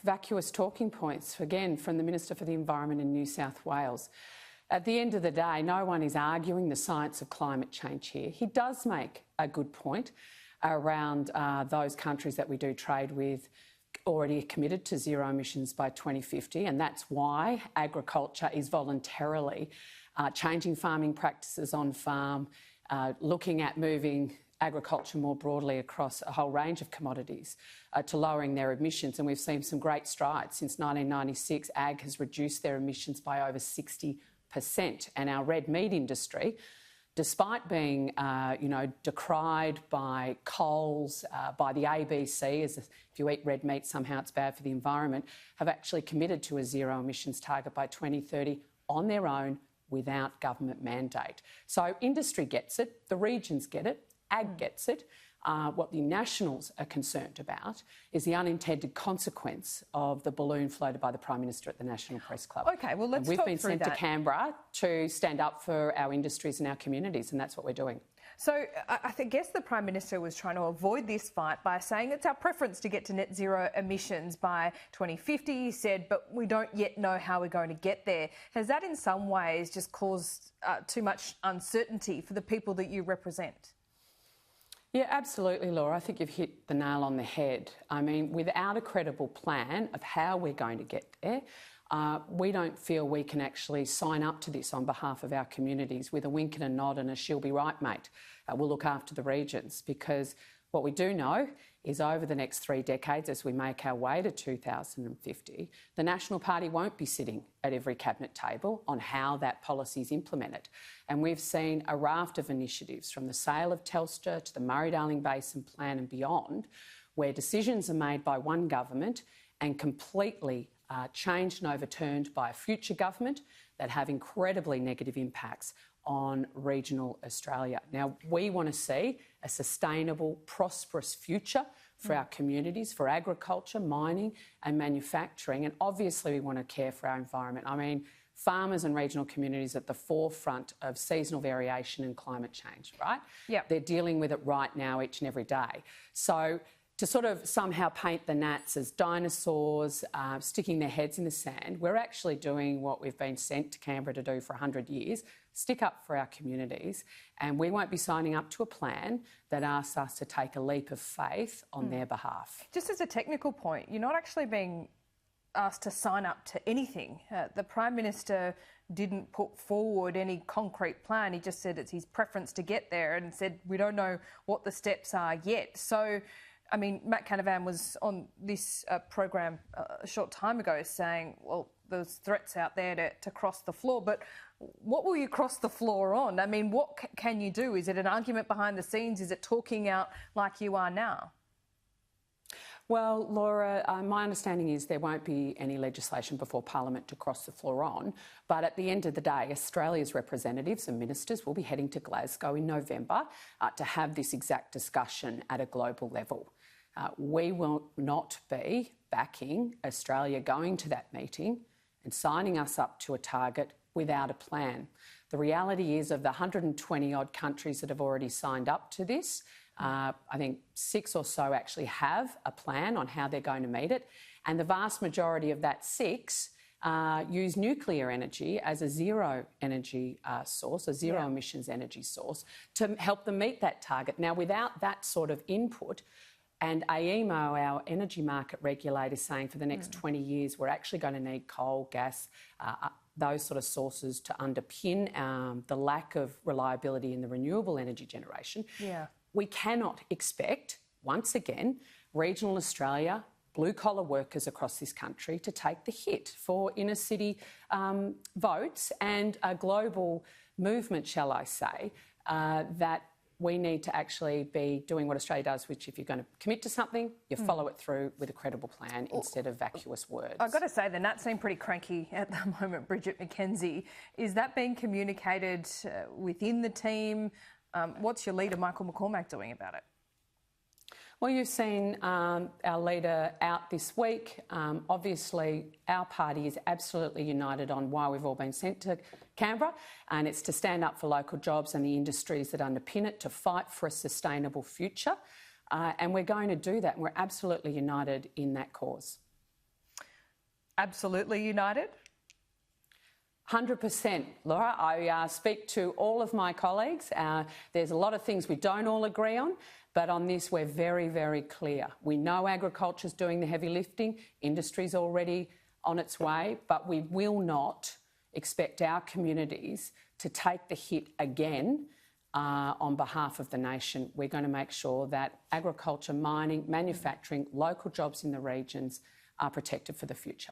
vacuous talking points, again, from the Minister for the Environment in New South Wales. At the end of the day, no one is arguing the science of climate change here. He does make a good point around those countries that we do trade with already committed to zero emissions by 2050, and that's why agriculture is voluntarily changing farming practices on farm, looking at moving agriculture more broadly across a whole range of commodities to lowering their emissions. And we've seen some great strides. Since 1996, ag has reduced their emissions by over 60%. And our red meat industry, despite being, decried by Coles, by the ABC, as if you eat red meat, somehow it's bad for the environment, have actually committed to a zero emissions target by 2030 on their own without government mandate. So industry gets it, the regions get it, ag gets it. What the Nationals are concerned about is the unintended consequence of the balloon floated by the Prime Minister at the National Press Club. OK, well, let's We've talk been through sent that. to Canberra to stand up for our industries and our communities, and that's what we're doing. So I guess the Prime Minister was trying to avoid this fight by saying it's our preference to get to net zero emissions by 2050, he said, but we don't yet know how we're going to get there. Has that in some ways just caused too much uncertainty for the people that you represent? Yeah, absolutely, Laura. I think you've hit the nail on the head. I mean, without a credible plan of how we're going to get there, we don't feel we can actually sign up to this on behalf of our communities with a wink and a nod and a she'll be right, mate. We'll look after the regions, because what we do know is over the next 3 decades, as we make our way to 2050, the National Party won't be sitting at every cabinet table on how that policy is implemented. And we've seen a raft of initiatives, from the sale of Telstra to the Murray-Darling Basin Plan and beyond, where decisions are made by one government and completely changed and overturned by a future government that have incredibly negative impacts on regional Australia. Now, we want to see a sustainable, prosperous future for our communities, for agriculture, mining and manufacturing, and obviously we want to care for our environment. I mean, farmers and regional communities at the forefront of seasonal variation and climate change, right? Yeah. They're dealing with it right now, each and every day. So to sort of somehow paint the Nats as dinosaurs, sticking their heads in the sand, we're actually doing what we've been sent to Canberra to do for 100 years, stick up for our communities, and we won't be signing up to a plan that asks us to take a leap of faith on their behalf. Just as a technical point, you're not actually being asked to sign up to anything. The Prime Minister didn't put forward any concrete plan. He just said it's his preference to get there and said we don't know what the steps are yet. So, I mean, Matt Canavan was on this program a short time ago saying, well, there's threats out there to cross the floor, but what will you cross the floor on? I mean, what can you do? Is it an argument behind the scenes? Is it talking out like you are now? Well, Laura, my understanding is there won't be any legislation before Parliament to cross the floor on, but at the end of the day, Australia's representatives and ministers will be heading to Glasgow in November to have this exact discussion at a global level. We will not be backing Australia going to that meeting and signing us up to a target without a plan. The reality is, of the 120-odd countries that have already signed up to this, I think 6 or so actually have a plan on how they're going to meet it, and the vast majority of that 6 use nuclear energy as a zero energy source, a zero emissions energy source, to help them meet that target. Now, without that sort of input, and AEMO, our energy market regulator, is saying for the next 20 years we're actually going to need coal, gas, those sort of sources to underpin the lack of reliability in the renewable energy generation. Yeah. We cannot expect, once again, regional Australia, blue-collar workers across this country to take the hit for inner-city votes and a global movement, shall I say, that we need to actually be doing what Australia does, which if you're going to commit to something, you follow it through with a credible plan instead of vacuous words. I've got to say, the Nats seem pretty cranky at the moment, Bridget McKenzie. Is that being communicated within the team? What's your leader, Michael McCormack, doing about it? Well, you've seen our leader out this week. Obviously, our party is absolutely united on why we've all been sent to Canberra, and it's to stand up for local jobs and the industries that underpin it, to fight for a sustainable future. And we're going to do that, and we're absolutely united in that cause. absolutely united? 100%, Laura. I speak to all of my colleagues. There's a lot of things we don't all agree on, but on this we're very, very clear. We know agriculture's doing the heavy lifting, industry's already on its way, but we will not expect our communities to take the hit again on behalf of the nation. We're going to make sure that agriculture, mining, manufacturing, local jobs in the regions are protected for the future.